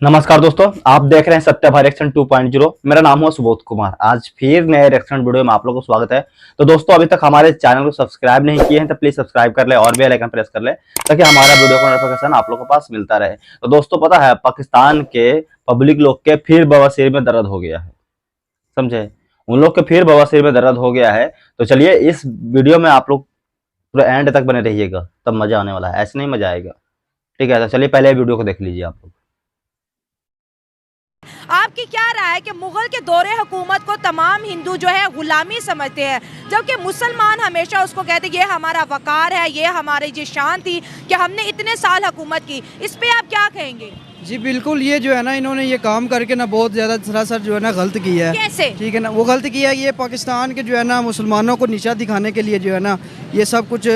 नमस्कार दोस्तों, आप देख रहे हैं सत्य रिएक्शन 2.0। मेरा नाम है सुबोध कुमार। आज फिर नए रिएक्शन वीडियो में आप लोगों को स्वागत है। तो दोस्तों, अभी तक हमारे चैनल को सब्सक्राइब नहीं किए हैं तो प्लीज सब्सक्राइब कर ले और बेल आइकन प्रेस कर ले ताकि हमारा वीडियो का नोटिफिकेशन आप लोगों के पास मिलता रहे। तो दोस्तों, पता है पाकिस्तान के पब्लिक लोग के फिर बवासीर में दर्द हो गया है, समझे? उन लोग के फिर बवासीर में दर्द हो गया है। तो चलिए इस वीडियो में आप लोग पूरा एंड तक बने रहिएगा, तब मजा आने वाला है। ऐसे नहीं मजा आएगा, ठीक है? तो चलिए पहले वीडियो को देख लीजिए आप लोग। आपकी क्या राय है कि मुगल के दौरे हुकूमत को तमाम हिंदू जो है गुलामी समझते हैं, जबकि मुसलमान हमेशा उसको कहते हैं ये हमारा वकार है, ये हमारी जी शान थी कि हमने इतने साल हुकूमत की। इस पे आप क्या कहेंगे? जी बिल्कुल, ये जो है ना इन्होंने ये काम करके ना बहुत ज़्यादा सरासर जो है ना गलत किया है। कैसे? ठीक है ना, वो गलत किया है। ये पाकिस्तान के जो है ना मुसलमानों को नीचा दिखाने के लिए जो है ना ये सब कुछ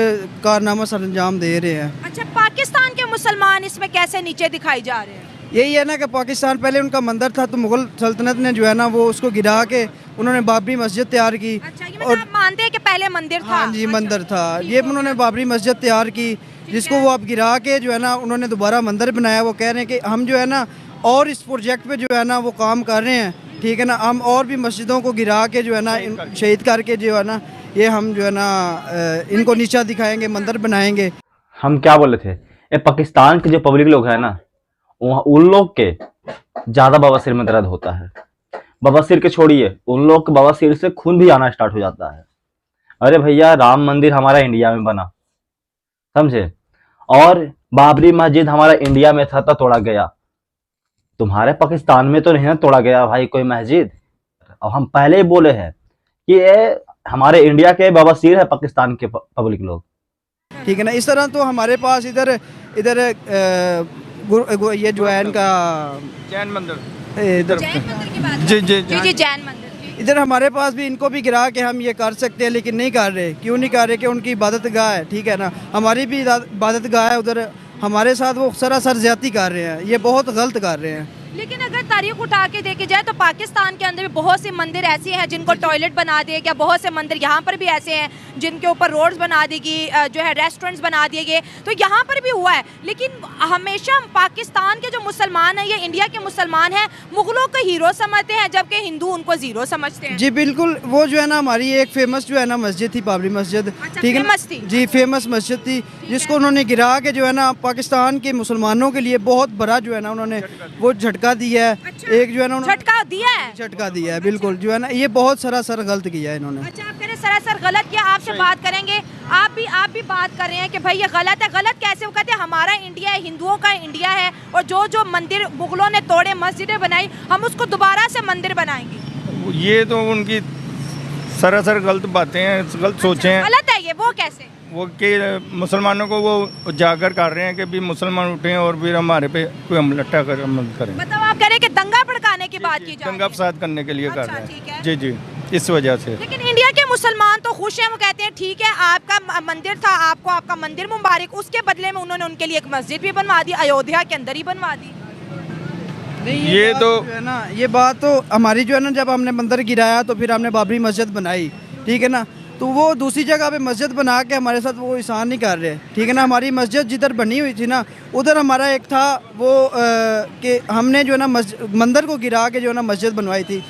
कारनामा सर अंजाम दे रहे हैं। अच्छा, पाकिस्तान के मुसलमान इसमें कैसे नीचे दिखाई जा रहे हैं? यही है ना कि पाकिस्तान पहले उनका मंदिर था, तो मुगल सल्तनत ने जो है ना वो उसको गिरा के उन्होंने बाबरी मस्जिद तैयार की। अच्छा, ये मतलब आप मानते हैं कि पहले मंदिर था? हाँ जी, अच्छा, मंदिर था। ठीक ये हो उन्होंने गया। बाबरी मस्जिद तैयार की, जिसको वो अब गिरा के जो है ना उन्होंने दोबारा मंदिर बनाया। वो कह रहे हैं कि हम जो है ना और इस प्रोजेक्ट पे जो है ना वो काम कर रहे हैं, ठीक है ना। हम और भी मस्जिदों को गिरा के जो है ना शहीद करके जो है ना ये हम जो है ना इनको नीचा दिखाएंगे, मंदिर बनाएंगे। हम क्या बोले थे, ये पाकिस्तान के जो पब्लिक लोग हैं ना, वहाँ उन लोग के ज्यादा बवासीर में दर्द होता है। बवासीर के छोड़िए, उन लोग के बवासीर से खून भी आना स्टार्ट हो जाता है। अरे भैया, राम मंदिर हमारा इंडिया में बना, समझे? और बाबरी मस्जिद हमारा इंडिया में था तो तोड़ा गया। तुम्हारे पाकिस्तान में तो नहीं ना तोड़ा गया भाई कोई मस्जिद। और हम पहले ही बोले हैं कि ये हमारे इंडिया के बवासीर है पाकिस्तान के पब्लिक लोग, ठीक है ना। इस तरह तो हमारे पास इधर इधर ये जो है इनका जैन मंदिर, इधर जैन मंदिर की बात जी करें? जी जी जी, जैन मंदिर। इधर हमारे पास भी इनको भी गिरा के हम ये कर सकते हैं, लेकिन नहीं कर रहे। क्यों नहीं कर रहे? कि उनकी इबादत गाह है, ठीक है ना। हमारी भी इबादत गाह है उधर, हमारे साथ वो सरासर ज्यादती कर रहे हैं। ये बहुत गलत कर रहे हैं। लेकिन अगर तारीख उठा के देखी जाए तो पाकिस्तान के अंदर भी बहुत से मंदिर ऐसे हैं जिनको टॉयलेट बना दिए गया। बहुत से मंदिर यहाँ पर भी ऐसे हैं जिनके ऊपर रोड्स बना दी गई, जो है रेस्टोरेंट्स बना दिए गए। तो यहाँ पर भी हुआ है। लेकिन हमेशा पाकिस्तान के जो मुसलमान हैं, ये इंडिया के मुसलमान हैं, मुगलों को हीरो समझते हैं, जबकि हिंदू उनको जीरो समझते हैं। जी बिल्कुल, वो जो है ना हमारी एक फेमस जो है ना मस्जिद थी, बाबरी मस्जिद, अच्छा, ठीक है ना? फेमस थी? जी फेमस मस्जिद थी, जिसको उन्होंने गिरा के जो है ना पाकिस्तान के मुसलमानों के लिए बहुत बड़ा जो है ना उन्होंने वो झटका दिया है। अच्छा, एक जो है ना उन्होंने झटका दिया है। झटका दिया है, बिल्कुल जो है ना ये बहुत सरासर गलत किया है इन्होंने। अच्छा, आप कह रहे सरासर गलत किया। आपसे बात करेंगे, आप भी बात कर रहे हैं कि भाई ये गलत है। गलत कैसे? वो कहते हैं हमारा इंडिया है, हिंदुओं का इंडिया है, और जो जो मंदिर मुगलों ने तोड़े, मस्जिदें बनाई, हम उसको दोबारा से मंदिर बनाएंगे। ये तो उनकी सरासर गलत बातें हैं, गलत सोचें हैं। गलत है ये। वो कैसे? वो कि मुसलमानों को वो उजागर कर रहे हैं कि भी मुसलमान उठें और फिर हमारे पे कोई हमला कर अमल करें। मतलब आप कह रहे हैं कि दंगा भड़काने की बात की जा दंगा रही है। फसाद करने के लिए कर अच्छा, रहे ठीक हैं। है। जी जी, इस वजह से। लेकिन इंडिया के मुसलमान तो खुश हैं। वो कहते हैं ठीक है, आपका मंदिर था, आपको आपका मंदिर मुबारक। उसके बदले में उन्होंने उनके लिए एक मस्जिद भी बनवा दी, अयोध्या के अंदर ही बनवा दी। नहीं, ये बात तो जो है ना, ये बात तो हमारी जो है ना, जब हमने मंदिर गिराया तो फिर हमने बाबरी मस्जिद बनाई, ठीक है ना। तो वो दूसरी जगह पे मस्जिद बना के हमारे साथ वो एहसान नहीं कर रहे, ठीक है ना। हमारी मस्जिद जिधर बनी हुई थी ना, उधर हमारा एक था वो कि हमने जो है ना मंदिर को गिरा के जो है ना मस्जिद बनवाई थी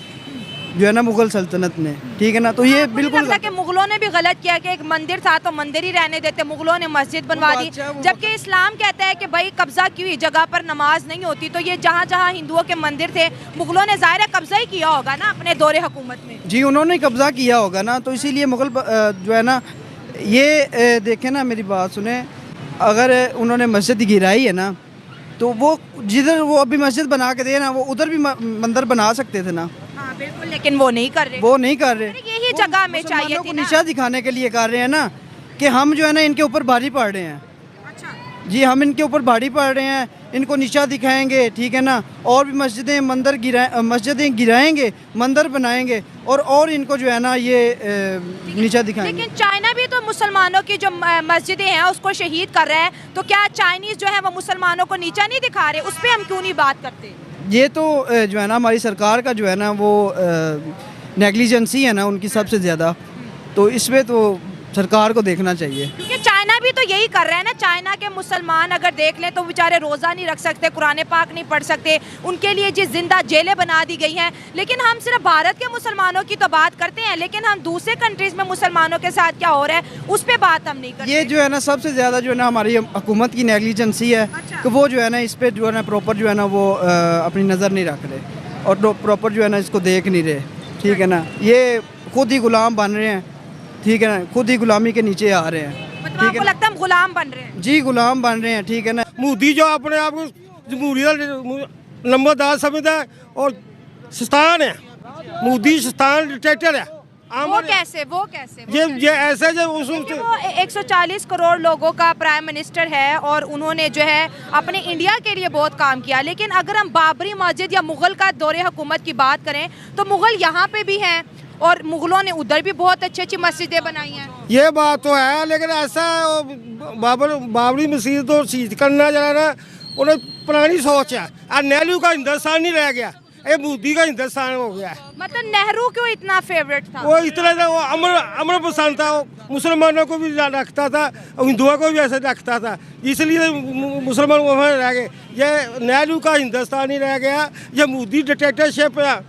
जो है ना मुगल सल्तनत ने, ठीक है ना। तो ये मुझे बिल्कुल लगता है कि मुगलों ने भी गलत किया कि एक मंदिर था तो मंदिर ही रहने देते, मुगलों ने मस्जिद बनवा दी। जबकि इस्लाम कहता है कि भाई कब्जा की हुई जगह पर नमाज नहीं होती। तो ये जहाँ जहाँ हिंदुओं के मंदिर थे, मुगलों ने ज़ाहिर है कब्जा ही किया होगा ना अपने दौरे हुकूमत में। जी, उन्होंने कब्जा किया होगा ना, तो इसीलिए मुगल जो है ना ये देखें ना, मेरी बात सुने। अगर उन्होंने मस्जिद गिराई है ना, तो वो जिधर वो अभी मस्जिद बना के दे ना, वो उधर भी मंदिर बना सकते थे ना। हाँ बिल्कुल, लेकिन वो नहीं कर रहे। वो नहीं कर रहे। यही जगह में चाहिए थी ना। नीचा दिखाने के लिए कर रहे हैं ना, कि हम जो है ना इनके ऊपर भारी पड़ रहे हैं। अच्छा, जी, हम इनके ऊपर भारी पड़ रहे हैं, इनको नीचा दिखाएंगे, ठीक है ना। और भी मस्जिदें गिराएंगे, मंदिर बनाएंगे, और इनको जो है ना ये नीचा दिखाएंगे। लेकिन चाइना भी तो मुसलमानों की जो मस्जिदें हैं उसको शहीद कर रहा है। तो क्या चाइनीज जो है वो मुसलमानों को नीचा नहीं दिखा रहे? उस पर हम क्यों नहीं बात करते? ये तो जो है ना हमारी सरकार का जो है ना वो नेग्लिजेंसी है ना उनकी सबसे ज़्यादा। तो इसमें तो सरकार को देखना चाहिए। क्योंकि चाइना भी तो यही कर रहा है ना। चाइना के मुसलमान अगर देख लें तो बेचारे रोज़ा नहीं रख सकते, कुरान पाक नहीं पढ़ सकते, उनके लिए जिस जिंदा जेलें बना दी गई हैं। लेकिन हम सिर्फ भारत के मुसलमानों की तो बात करते हैं, लेकिन हम दूसरे कंट्रीज़ में मुसलमानों के साथ क्या हो रहा है उस पर बात हम नहीं करते। ये जो है ना सबसे ज़्यादा जो है ना हमारी हुकूमत की नेगलिजेंसी है कि वो जो है ना इस पर जो है ना प्रॉपर जो है ना वो अपनी नज़र नहीं रख रहे और प्रॉपर जो है ना इसको देख नहीं रहे, ठीक है ना। ये खुद ही गुलाम बन रहे हैं, ठीक है ना, खुद ही गुलामी के नीचे आ रहे हैं। मतलब आपको लगता है हम गुलाम बन रहे हैं? जी गुलाम बन रहे हैं, ठीक है ना। मोदी जो अपने आप को जमहूरियत नंबरदार समझता है और शैतान है, मोदी शैतान डिक्टेटर है। वो कैसे ये ऐसा जो उस वो 140 करोड़ लोगों का प्राइम मिनिस्टर है और उन्होंने जो है अपने इंडिया के लिए बहुत काम किया। लेकिन अगर हम बाबरी मस्जिद या मुगल का दौरे हुकूमत की बात करें तो मुगल यहाँ पे भी हैं और मुगलों ने उधर भी बहुत अच्छी अच्छी मस्जिदें बनाई हैं। ये बात तो है, लेकिन ऐसा बाबरी मस्जिद तो शहीद करना जो है ना उन्हें पुरानी सोच है। और नेहरू का हिंदुस्तान नहीं रह गया, ये मोदी का हिंदुस्तान हो गया है। मतलब नेहरू क्यों इतना फेवरेट था? वो इतना था, वो अमर पसंद था, वो मुसलमानों को भी रखता था और हिंदुओं को भी ऐसे रखता था, इसलिए मुसलमान वहाँ रह गए। ये नेहरू का हिंदुस्तान ही रह गया, ये मोदी डिक्टेटरशिप है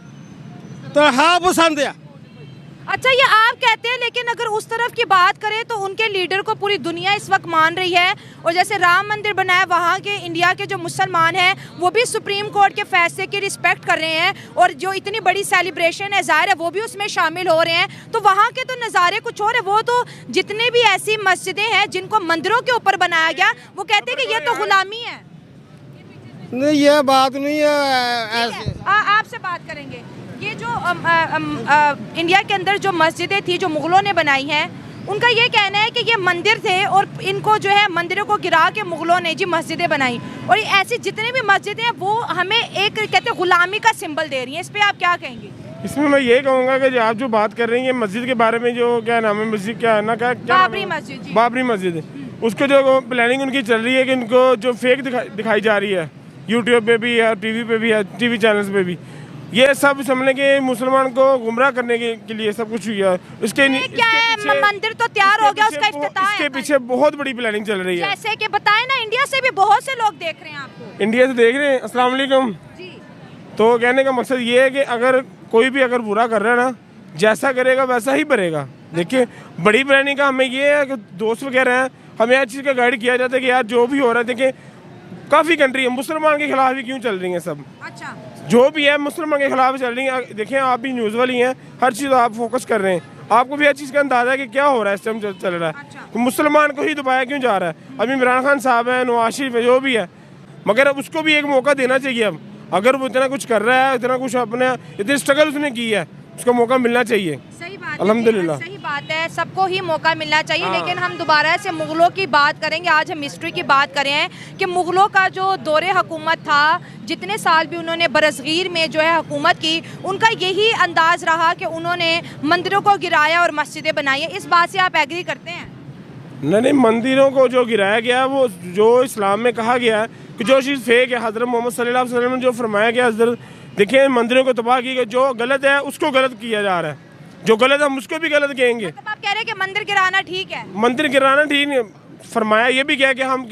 तो हाँ पसंद है। अच्छा ये आप कहते हैं, लेकिन अगर उस तरफ की बात करें तो उनके लीडर को पूरी दुनिया इस वक्त मान रही है और जैसे राम मंदिर बनाया, वहाँ के इंडिया के जो मुसलमान हैं वो भी सुप्रीम कोर्ट के फैसले की रिस्पेक्ट कर रहे हैं और जो इतनी बड़ी सेलिब्रेशन है ज़ाहिर है वो भी उसमें शामिल हो रहे हैं। तो वहाँ के तो नज़ारे कुछ और है। वो तो जितने भी ऐसी मस्जिदें हैं जिनको मंदिरों के ऊपर बनाया गया वो कहते हैं कि ये तो गुलामी है। नहीं ये बात नहीं है, आपसे बात करेंगे। ये जो इंडिया के अंदर जो मस्जिदें थी जो मुगलों ने बनाई हैं, उनका ये कहना है कि ये मंदिर थे और इनको जो है मंदिरों को गिरा के मुगलों ने जी मस्जिदें बनाई और ऐसी जितनी भी मस्जिदें हैं वो हमें एक कहते हैं गुलामी का सिंबल दे रही हैं। इस पे आप क्या कहेंगे? इसमें मैं ये कहूँगा कि जो आप जो बात कर रही हैं मस्जिद के बारे में, जो क्या नाम है मस्जिद, क्या है ना, क्या बाबरी मस्जिद। बाबरी मस्जिद, उसको जो प्लानिंग उनकी चल रही है कि उनको जो फेक दिखाई जा रही है यूट्यूब पे भी है, टीवी पे भी है, टीवी चैनल्स पे भी, ये सब समझने के मुसलमान को गुमराह करने के लिए सब कुछ हुआ। इसके क्या है, मंदिर तो तैयार हो गया, उसका इफ्तिताह है। इसके पीछे बहुत बड़ी प्लानिंग चल रही है। जैसे कि बताएं ना, इंडिया से भी बहुत से लोग देख रहे हैं आपको। इंडिया से देख रहे हैं। अस्सलाम वालेकुम जी। तो कहने का मकसद ये है कि अगर कोई भी अगर बुरा कर रहा है ना, जैसा करेगा वैसा ही भरेगा। देखिए बड़ी प्लानिंग का हमें ये है कि दोस्त वगैरह हैं, हमें हर चीज़ का गाइड किया जाता है कि यार जो भी हो रहा है, देखिए काफ़ी कंट्री है मुसलमान के खिलाफ ही क्यों चल रही हैं सब। अच्छा जो भी है मुसलमान के खिलाफ चल रही है। देखिए आप भी न्यूज़ वाली हैं, हर चीज़ आप फोकस कर रहे हैं, आपको भी हर चीज़ का अंदाजा है कि क्या हो रहा है इस टाइम चल रहा है। अच्छा। तो मुसलमान को ही दबाया क्यों जा रहा है? अभी इमरान खान साहब है, नवाज शरीफ है, जो भी है, मगर अब उसको भी एक मौका देना चाहिए। अब अगर वो इतना कुछ कर रहा है, इतना कुछ अपने इतनी स्ट्रगल उसने की है, उसको मौका मिलना चाहिए। सही बात है, अल्हम्दुलिल्लाह सही बात है, सबको ही मौका मिलना चाहिए। लेकिन हम दोबारा से मुगलों की बात करेंगे। आज हम हिस्ट्री की बात करें हैं कि मुगलों का जो दौरे हुकूमत था, जितने साल भी उन्होंने बरसगीर में जो है हुकूमत की, उनका यही अंदाज रहा कि उन्होंने मंदिरों को गिराया और मस्जिदें बनाई है। इस बात से आप एग्री करते हैं? नहीं, मंदिरों को जो गिराया गया वो जो इस्लाम में कहा गया है कि जो चीज़ फेक है, हज़रत मोहम्मद सल्लल्लाहु अलैहि वसल्लम ने जो फरमाया गया, देखिए मंदिरों को तबाह किया गया। जो गलत है उसको गलत किया जा रहा है, जो गलत है हम उसको भी गलत कहेंगे। मतलब आप कह रहे हैं कि मंदिर गिराना ठीक है? मंदिर गिराना ठीक नहीं, फरमाया ये भी क्या कि हम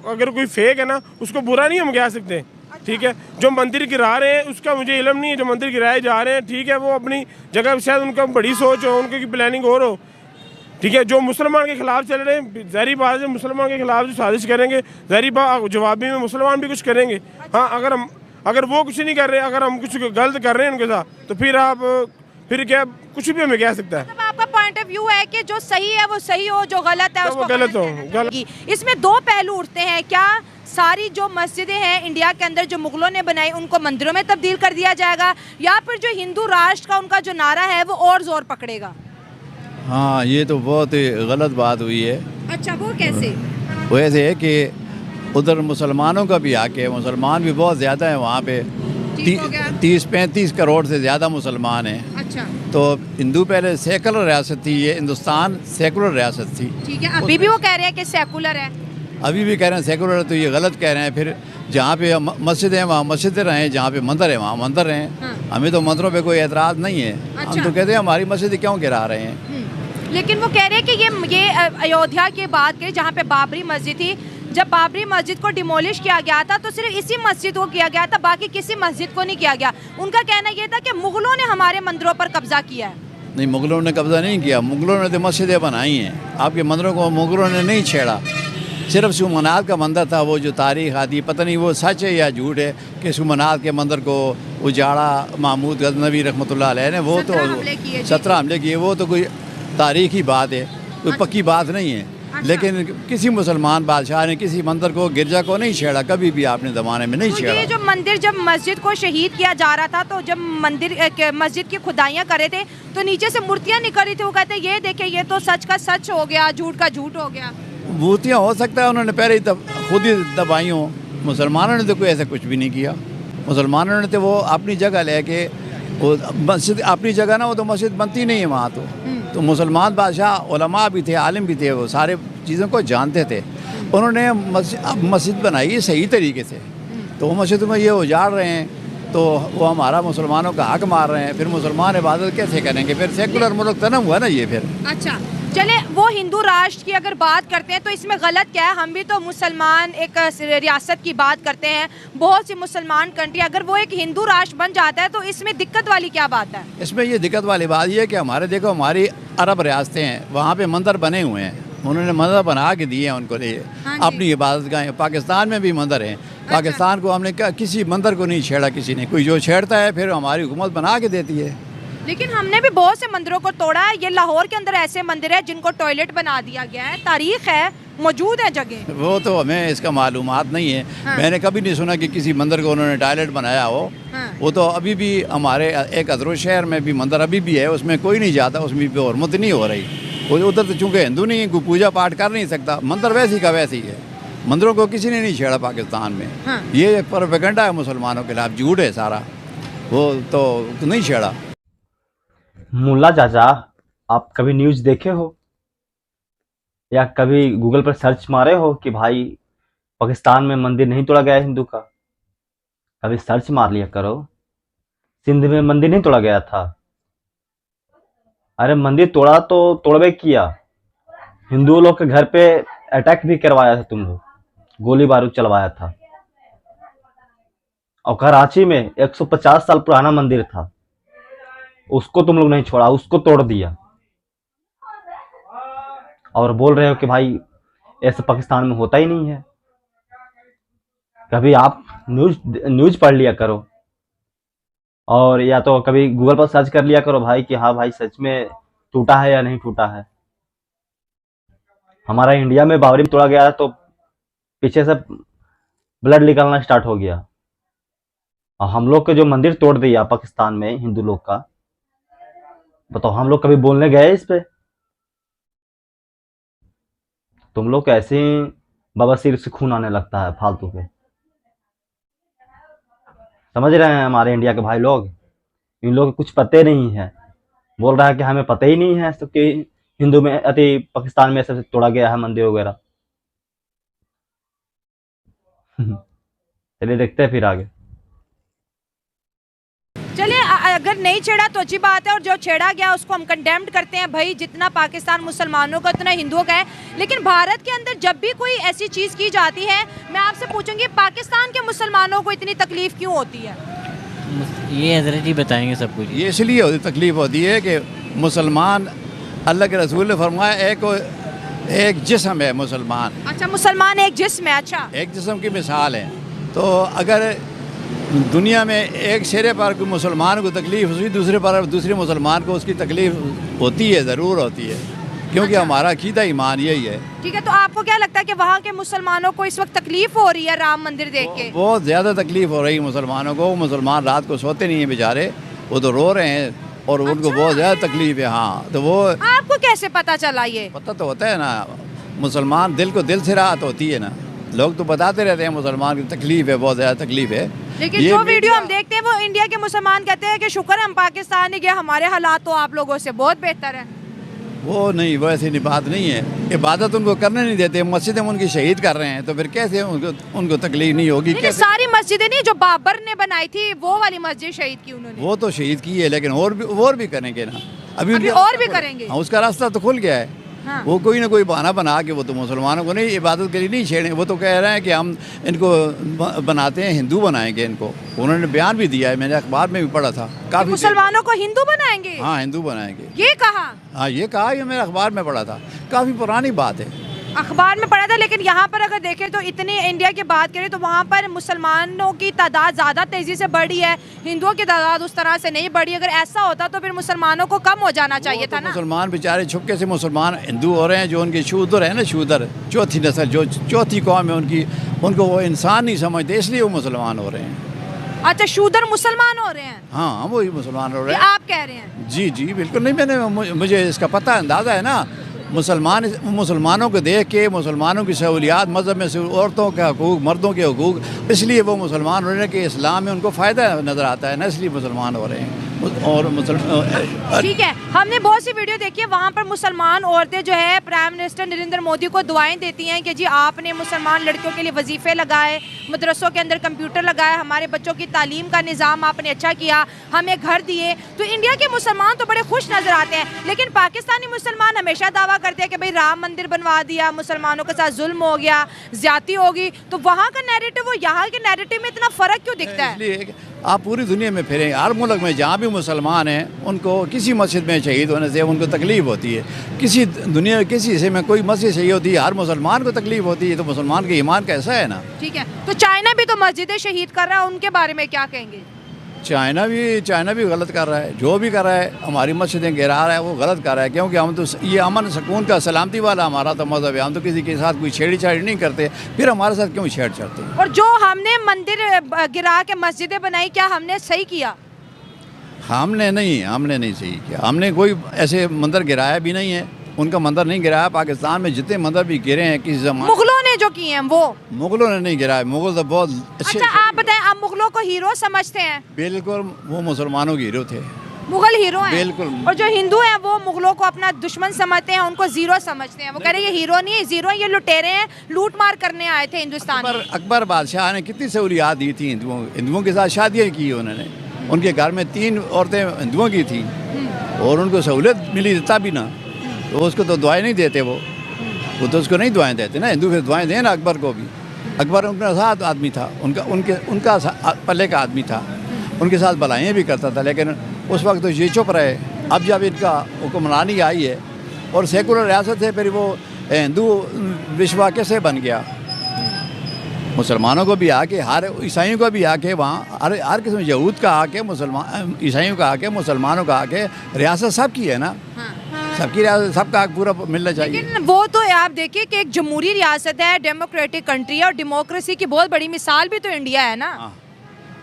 अगर कोई फेक है ना उसको बुरा नहीं हम कह सकते। अच्छा। ठीक है, जो मंदिर गिरा रहे हैं उसका मुझे इल्म नहीं है, जो मंदिर गिराए जा रहे हैं ठीक है, वो अपनी जगह शायद उनका बड़ी सोच हो, उनकी प्लानिंग और हो। ठीक है, जो मुसलमान के खिलाफ चल रहे हैं, ज़ाहिर बात है मुसलमान के खिलाफ जो साजिश करेंगे, ज़ाहिर बात जवाबी में मुसलमान भी कुछ करेंगे। हाँ अगर वो कुछ नहीं कर रहे, अगर हम कुछ गलत कर रहे हैं उनके साथ, तो फिर क्या कुछ भी हमें कह सकता है। मतलब आपका पॉइंट ऑफ व्यू है कि जो सही है वो सही हो, जो गलत है उसको गलत हो। इसमें दो पहलू उठते हैं। क्या सारी जो मस्जिदें हैं इंडिया के अंदर जो मुगलों ने बनाई उनको मंदिरों में तब्दील कर दिया जाएगा, या फिर जो हिंदू राष्ट्र का उनका जो नारा है वो और जोर पकड़ेगा? हाँ, ये तो बहुत ही गलत बात हुई है। अच्छा, वो कैसे? वो ऐसे है कि उधर मुसलमानों का भी आके, मुसलमान भी बहुत ज़्यादा है वहाँ पे, 30-35 करोड़ से ज़्यादा मुसलमान हैं। अच्छा। तो हिंदू पहले सेकुलर रियासत थी, ये हिंदुस्तान सेकुलर रियासत थी। ठीक है, अभी भी वो कह रहे हैं कि सेकुलर है, अभी भी कह रहे हैं सेकुलर है, तो ये गलत कह रहे हैं। फिर जहाँ पे मस्जिद है वहाँ मस्जिदें रहें, जहाँ पे मंदिर है वहाँ मंदिर रहें। हाँ। हमें तो मंदिरों पे कोई एतराज़ नहीं है। अच्छा। हम तो कहते हैं हमारी मस्जिद क्यों गिरा रहे हैं। लेकिन वो कह रहे हैं कि ये अयोध्या की बात करें जहाँ पे बाबरी मस्जिद थी, जब बाबरी मस्जिद को डिमोलिश किया गया था तो सिर्फ इसी मस्जिद को किया गया था, बाकी किसी मस्जिद को नहीं किया गया। उनका कहना ये था कि मुगलों ने हमारे मंदिरों पर कब्जा किया है। नहीं, मुगलों ने कब्जा नहीं किया, मुगलों ने तो मस्जिदें बनाई हैं। आपके मंदिरों को मुगलों ने नहीं छेड़ा। सिर्फ सुमनाथ का मंदिर था, वो जो तारीख आती है पता नहीं वो सच है या झूठ है कि सुमनाथ के मंदिर को उजाड़ा महमूद गजनवी रहमतुल्लाह अलैह ने, वो तो 17 हमले किए, वो तो कोई तारीखी बात है, कोई पक्की बात नहीं है। लेकिन किसी मुसलमान बादशाह ने किसी मंदिर को, गिरजा को नहीं छेड़ा, कभी भी आपने ज़माने में नहीं छेड़ा। ये जो मंदिर, जब मस्जिद को शहीद किया जा रहा था तो जब मस्जिद की खुदाइयाँ करे थे तो नीचे से मूर्तियाँ निकल रही थी, वो कहते ये देखे ये तो सच का सच हो गया, झूठ का झूठ हो गया। मूर्तियाँ हो सकता है उन्होंने पहले ही खुद ही दबाई हों, मुसलमानों ने तो कोई ऐसा कुछ भी नहीं किया। मुसलमानों ने तो वो अपनी जगह लेके, वो मस्जिद अपनी जगह ना, वो तो मस्जिद बनती नहीं है वहाँ तो मुसलमान बादशाह उलमा भी थे, आलिम भी थे, वो सारे चीज़ों को जानते थे। उन्होंने मस्जिद बनाई है सही तरीके से, तो वो मस्जिद में ये उजाड़ रहे हैं तो वो हमारा मुसलमानों का हक मार रहे हैं। फिर मुसलमान इबादत कैसे करेंगे? फिर सेकुलर मुल्क तो ना हुआ ना ये फिर। अच्छा, चले वो हिंदू राष्ट्र की अगर बात करते हैं तो इसमें गलत क्या है? हम भी तो मुसलमान एक रियासत की बात करते हैं, बहुत सी मुसलमान कंट्री, अगर वो एक हिंदू राष्ट्र बन जाता है तो इसमें दिक्कत वाली क्या बात है? इसमें ये दिक्कत वाली बात ये है कि हमारे देखो, हमारी अरब रियासतें हैं, वहाँ पे मंदिर बने हुए हैं, उन्होंने मंदिर बना के दिए हैं उनको लिए अपनी इबादत गाहें। पाकिस्तान में भी मंदिर हैं, पाकिस्तान को हमने किसी मंदिर को नहीं छेड़ा किसी ने, कोई जो छेड़ता है फिर हमारी हुकूमत बना के देती है। लेकिन हमने भी बहुत से मंदिरों को तोड़ा है। ये लाहौर के अंदर ऐसे मंदिर है जिनको टॉयलेट बना दिया गया है, तारीख है, मौजूद है जगह। वो तो हमें इसका मालूमात नहीं है। मैंने कभी नहीं सुना कि किसी मंदिर को उन्होंने टॉयलेट बनाया हो। वो तो अभी भी हमारे एक अदरो शहर में भी मंदिर अभी भी है, उसमें कोई नहीं जाता, उसमें भी हुर्मत नहीं हो रही। उधर तो चूँकि हिंदू नहीं है, कोई पूजा पाठ कर नहीं सकता, मंदिर वैसी का वैसी है। मंदिरों को किसी ने नहीं छेड़ा पाकिस्तान में। ये प्रोपेगेंडा है मुसलमानों के खिलाफ, झूठ है सारा, वो तो नहीं छेड़ा। मुल्ला चाचा, आप कभी न्यूज़ देखे हो या कभी गूगल पर सर्च मारे हो कि भाई पाकिस्तान में मंदिर नहीं तोड़ा गया हिंदू का? कभी सर्च मार लिया करो। सिंध में मंदिर नहीं तोड़ा गया था? अरे मंदिर तोड़ा तो तोड़बे किया, हिंदू लोग के घर पे अटैक भी करवाया था तुम लोग, गोली बारूद चलवाया था। और कराची में 150 साल पुराना मंदिर था, उसको तुम लोग नहीं छोड़ा, उसको तोड़ दिया। और बोल रहे हो कि भाई ऐसे पाकिस्तान में होता ही नहीं है। कभी आप न्यूज पढ़ लिया करो, और या तो कभी गूगल पर सर्च कर लिया करो भाई कि हाँ भाई सच में टूटा है या नहीं टूटा है। हमारा इंडिया में बाबरी तोड़ा गया तो पीछे से ब्लड निकलना स्टार्ट हो गया, और हम लोग के जो मंदिर तोड़ दिया पाकिस्तान में हिंदू लोग का, बताओ हम लोग कभी बोलने गए इस पे? तुम लोग ऐसे ही बवासीर से खून आने लगता है फालतू के। समझ रहे हैं हमारे इंडिया के भाई लोग? इन लोग कुछ पते नहीं है, बोल रहा है कि हमें पता ही नहीं है तो कि हिंदू में पाकिस्तान में ऐसे तोड़ा गया है मंदिर वगैरह। चलिए देखते हैं फिर आगे। चलिए, अगर नहीं छेड़ा तो अच्छी बात है, और जो छेड़ा गया उसको हम कंडेम्ड करते हैं। भाई जितना पाकिस्तान मुसलमानों का उतना हिंदुओं का है। लेकिन भारत के अंदर जब भी कोई ऐसी चीज़ की जाती है, मैं आपसे पूछूंगी पाकिस्तान के मुसलमानों को इतनी तकलीफ क्यों होती है? ये हजरत ही बताएंगे सब कुछ। ये इसलिए तकलीफ होती है कि मुसलमान, अल्लाह के रसूल ने फरमाया एक जिस्म है मुसलमान। अच्छा, मुसलमान एक जिस्म है। अच्छा, एक जिस्म की मिसाल है। तो अगर दुनिया में एक शेरे पर कोई मुसलमान को तकलीफ हुई, दूसरे मुसलमान को उसकी तकलीफ होती है, ज़रूर होती है, क्योंकि हमारा अकीदा ईमान यही है। ठीक है, तो आपको क्या लगता है कि वहाँ के मुसलमानों को इस वक्त तकलीफ हो रही है राम मंदिर देख के? बहुत ज़्यादा तकलीफ हो रही है मुसलमानों को। मुसलमान रात को सोते नहीं हैं बेचारे, वो तो रो रहे हैं और उनको बहुत ज़्यादा तकलीफ है। हाँ, तो वो आपको कैसे पता चला? ये पता तो होता है ना, मुसलमान दिल को दिल से राहत होती है ना। लोग तो बताते रहते हैं मुसलमान की तकलीफ है, बहुत ज़्यादा तकलीफ है। लेकिन जो वीडियो हम देखते हैं वो इंडिया के मुसलमान कहते हैं कि शुक्र है हम पाकिस्तान नहीं गए, हमारे हालात तो आप लोगों से बहुत बेहतर है। वो नहीं, वो ऐसी बात नहीं है। इबादत उनको करने नहीं देते, मस्जिदें उनकी शहीद कर रहे हैं, तो फिर कैसे उनको तकलीफ नहीं होगी? लेकिन कैसे? सारी मस्जिदें नहीं, जो बाबर ने बनाई थी वो वाली मस्जिद शहीद की उन्होंने। वो तो शहीद की है, लेकिन और भी करेंगे ना, अभी और भी करेंगे। हाँ, उसका रास्ता तो खुल गया है। हाँ। वो कोई ना कोई बहाना बना के वो तो मुसलमानों को नहीं, इबादत के लिए नहीं छेड़े। वो तो कह रहे हैं कि हम इनको बनाते हैं, हिंदू बनाएंगे इनको। उन्होंने बयान भी दिया है, मैंने अखबार में भी पढ़ा था काफी। मुसलमानों को हिंदू बनाएंगे? हाँ, हिंदू बनाएंगे, ये कहा? हाँ, ये कहा, ये मैंने अखबार में पढ़ा था, काफ़ी पुरानी बात है। अखबार में पढ़ा था, लेकिन यहाँ पर अगर देखें तो इतनी इंडिया की बात करें तो वहाँ पर मुसलमानों की तादाद ज़्यादा तेज़ी से बढ़ी है, हिंदुओं की तादाद उस तरह से नहीं बढ़ी। अगर ऐसा होता तो फिर मुसलमानों को कम हो जाना चाहिए था ना। मुसलमान बेचारे छुपके से मुसलमान हिंदू हो रहे हैं, जो उनके शूदर है ना, शूदर चौथी नस्ल, जो चौथी कौम है उनकी, उनको वो इंसान नहीं समझते, इसलिए वो मुसलमान हो रहे हैं। अच्छा, शूदर मुसलमान हो रहे हैं? हाँ, वही मुसलमान हो रहे हैं। आप कह रहे हैं? जी जी बिल्कुल नहीं, मुझे इसका पता अंदाज़ा है ना। मुसलमानों को देख के, मुसलमानों की सहूलियात, मज़हब में औरतों के हकूक़, मर्दों के हकूक़, इसलिए वो मुसलमान हो रहे हैं कि इस्लाम में उनको फ़ायदा नज़र आता है ना, इसलिए मुसलमान हो रहे हैं। और ठीक है, हमने बहुत सी वीडियो देखी है, वहाँ पर मुसलमान औरतें जो है प्राइम मिनिस्टर नरेंद्र मोदी को दुआएं देती हैं कि जी आपने मुसलमान लड़कियों के लिए वजीफ़े लगाए, मदरसों के अंदर कंप्यूटर लगाए, हमारे बच्चों की तालीम का निज़ाम आपने अच्छा किया, हमें घर दिए। तो इंडिया के मुसलमान तो बड़े खुश नज़र आते हैं, लेकिन पाकिस्तानी मुसलमान हमेशा दावा करते हैं कि भाई राम मंदिर बनवा दिया, मुसलमानों के साथ जुल्म हो गया, ज्यादती होगी। तो वहाँ का नैरेटिव और यहाँ के नैरेटिव में इतना फ़र्क क्यों दिखता है? इसलिए आप पूरी दुनिया में फिरें, हर मुल्क में जहाँ भी मुसलमान हैं, उनको किसी मस्जिद में शहीद होने से उनको तकलीफ़ होती है। किसी दुनिया में किसी हिस्से में कोई मस्जिद शहीद होती है, हर मुसलमान को तकलीफ़ होती है, तो मुसलमान के ईमान कैसा है ना। ठीक है, तो चाइना भी तो मस्जिदें शहीद कर रहा है, उनके बारे में क्या कहेंगे? चाइना भी गलत कर रहा है, जो भी कर रहा है, हमारी मस्जिदें गिरा रहा है, वो गलत कर रहा है, क्योंकि हम तो ये अमन सुकून का, सलामती वाला हमारा तो मज़हब है। हम तो किसी के साथ कोई छेड़ी छाड़ी नहीं करते, फिर हमारे साथ क्यों छेड़ चढ़ते हैं? और जो हमने मंदिर गिरा के मस्जिदें बनाई, क्या हमने सही किया? हमने नहीं सही किया। हमने कोई ऐसे मंदिर गिराया भी नहीं है, उनका मंदिर नहीं गिराया। पाकिस्तान में जितने मंदिर भी गिरे हैं किसी ज़माने, मुगलों ने जो किए हैं वो। मुगलों ने नहीं गिराया, मुगल तो बहुत अच्छे। अच्छा, आप बताएं, आप मुगलों को हीरो समझते हैं? बिल्कुल, वो मुसलमानों के हीरो थे। मुगल हीरो हैं? बिल्कुल। और जो हिंदू हैं वो मुगलों को अपना दुश्मन समझते हैं, उनको जीरो समझते हैं। वो कह रहे हैं ये हीरो नहीं है, जीरो, ये लुटेरे हैं, लूट मार करने आए थे हिंदुस्तान में। अकबर बादशाह ने कितनी सहूलियात दी थी हिंदुओं के साथ, शादियाँ की उन्होंने। उनके घर में 3 औरतें हिंदुओं की थी और उनको सहूलियत मिली तभी ना, तो उसको तो दुआएं नहीं देते वो तो उसको नहीं दुआएं देते ना। हिंदू फिर दुआएं दें ना अकबर को भी। अकबर उनका साथ आदमी था, उनका पल्ले का आदमी था, उनके साथ भलाइयाँ भी करता था, लेकिन उस वक्त तो ये चुप रहे। अब जब इनका हुक्मरानी आई है और सेकुलर रियासत है, फिर वो हिंदू विश्व कैसे बन गया? मुसलमानों को भी आके, हर ईसाइयों को भी आके, वहाँ हर किस्म यहूद का आके, मुसलमान ईसाइयों का आके, मुसलमानों का आके, रियासत सबकी है ना। सबकी रियासत, सबका पूरा मिलना चाहिए। लेकिन वो तो आप देखिए कि एक जमहूरी रियासत है, डेमोक्रेटिक कंट्री है, और डेमोक्रेसी की बहुत बड़ी मिसाल भी तो इंडिया है ना।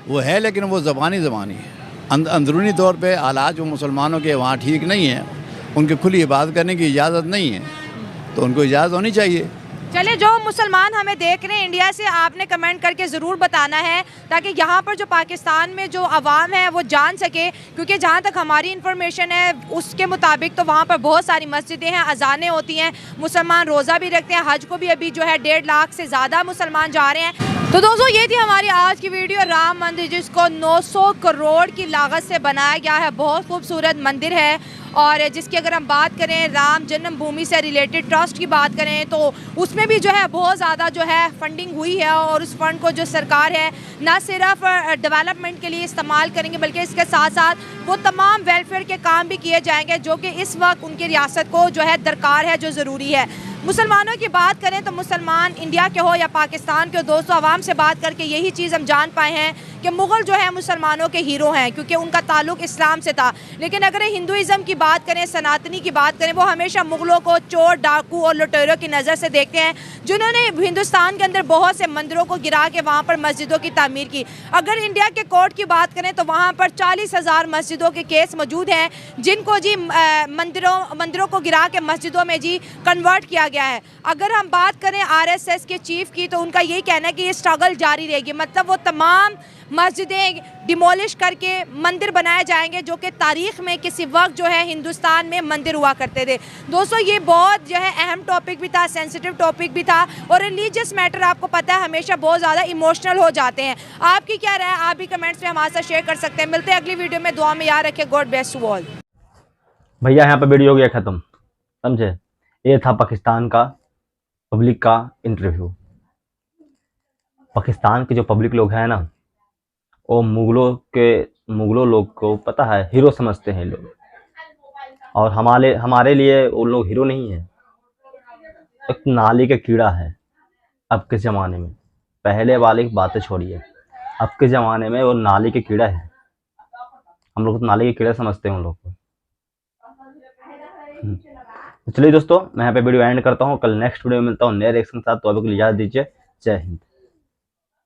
वो है, लेकिन वो ज़बानी है। अंदरूनी तौर पे हालात जो मुसलमानों के वहाँ ठीक नहीं है, उनकी खुली इबादत करने की इजाज़त नहीं है, तो उनको इजाज़त होनी चाहिए। चले, जो मुसलमान हमें देख रहे हैं इंडिया से, आपने कमेंट करके ज़रूर बताना है, ताकि यहाँ पर जो पाकिस्तान में जो अवाम है वो जान सके। क्योंकि जहाँ तक हमारी इन्फॉर्मेशन है उसके मुताबिक तो वहाँ पर बहुत सारी मस्जिदें हैं, अजानें होती हैं, मुसलमान रोज़ा भी रखते हैं, हज को भी अभी जो है 1.5 लाख से ज़्यादा मुसलमान जा रहे हैं। तो दोस्तों, ये थी हमारी आज की वीडियो, राम मंदिर जिसको 900 करोड़ की लागत से बनाया गया है। बहुत खूबसूरत मंदिर है, और जिसकी अगर हम बात करें राम जन्मभूमि से रिलेटेड ट्रस्ट की बात करें तो उसमें भी जो है बहुत ज़्यादा जो है फंडिंग हुई है, और उस फंड को जो सरकार है ना सिर्फ डेवलपमेंट के लिए इस्तेमाल करेंगे, बल्कि इसके साथ साथ वो तमाम वेलफेयर के काम भी किए जाएंगे जो कि इस वक्त उनकी रियासत को जो है दरकार है, जो ज़रूरी है। मुसलमानों की बात करें तो मुसलमान इंडिया के हो या पाकिस्तान के हो, दोस्तों आवाम से बात करके यही चीज़ हम जान पाए हैं कि मुग़ल जो है मुसलमानों के हीरो हैं, क्योंकि उनका ताल्लुक इस्लाम से था। लेकिन अगर हिंदुइज़्म की बात करें, सनातनी की बात करें, वो हमेशा मुग़लों को चोर, डाकू और लुटेरों की नज़र से देखते हैं, जिन्होंने हिंदुस्तान के अंदर बहुत से मंदिरों को गिरा के वहाँ पर मस्जिदों की तामीर की। अगर इंडिया के कोर्ट की बात करें तो वहाँ पर 40,000 मस्जिदों के केस मौजूद हैं, जिनको जी मंदिरों को गिरा के मस्जिदों में जी कन्वर्ट किया गया है। अगर हम बात करें RSS के चीफ की, तो उनका यही कहना है कि ये स्ट्रगल जारी रहेगी। मतलब वो तमाम मस्जिदें डिमोलिश करके मंदिर बनाए जाएंगे, जो कि तारीख़ में किसी वक्त जो है हिंदुस्तान में मंदिर हुआ करते थे। दोस्तों ये बहुत जो है अहम टॉपिक भी था, सेंसिटिव टॉपिक भी था, और रिलीजियस मैटर आपको पता है हमेशा बहुत ज़्यादा इमोशनल हो जाते हैं। आपकी क्या राय, आप भी कमेंट्स में हमारे साथ शेयर कर सकते हैं। मिलते हैं अगली वीडियो में, दुआ में याद रखें। God bless you all. भैया यहाँ पे वीडियो हो गया खत्म, समझे। ये था पाकिस्तान का पब्लिक का इंटरव्यू। पाकिस्तान के जो पब्लिक लोग हैं ना, वो मुगलों लोग को पता है हीरो समझते हैं लोग, और हमारे लिए वो लोग हीरो नहीं है, एक नाली का कीड़ा है। अब के ज़माने में, पहले वाली बातें छोड़िए, अब के ज़माने में वो नाली के कीड़ा है। हम लोग तो नाली के कीड़ा समझते हैं उन लोग को। तो चलिए दोस्तों, मैं यहाँ पे वीडियो एंड करता हूँ। कल नेक्स्ट वीडियो में मिलता हूँ नए रिएक्शन के साथ। तो अभी के लिए इजाज़त दीजिए। जय हिंद।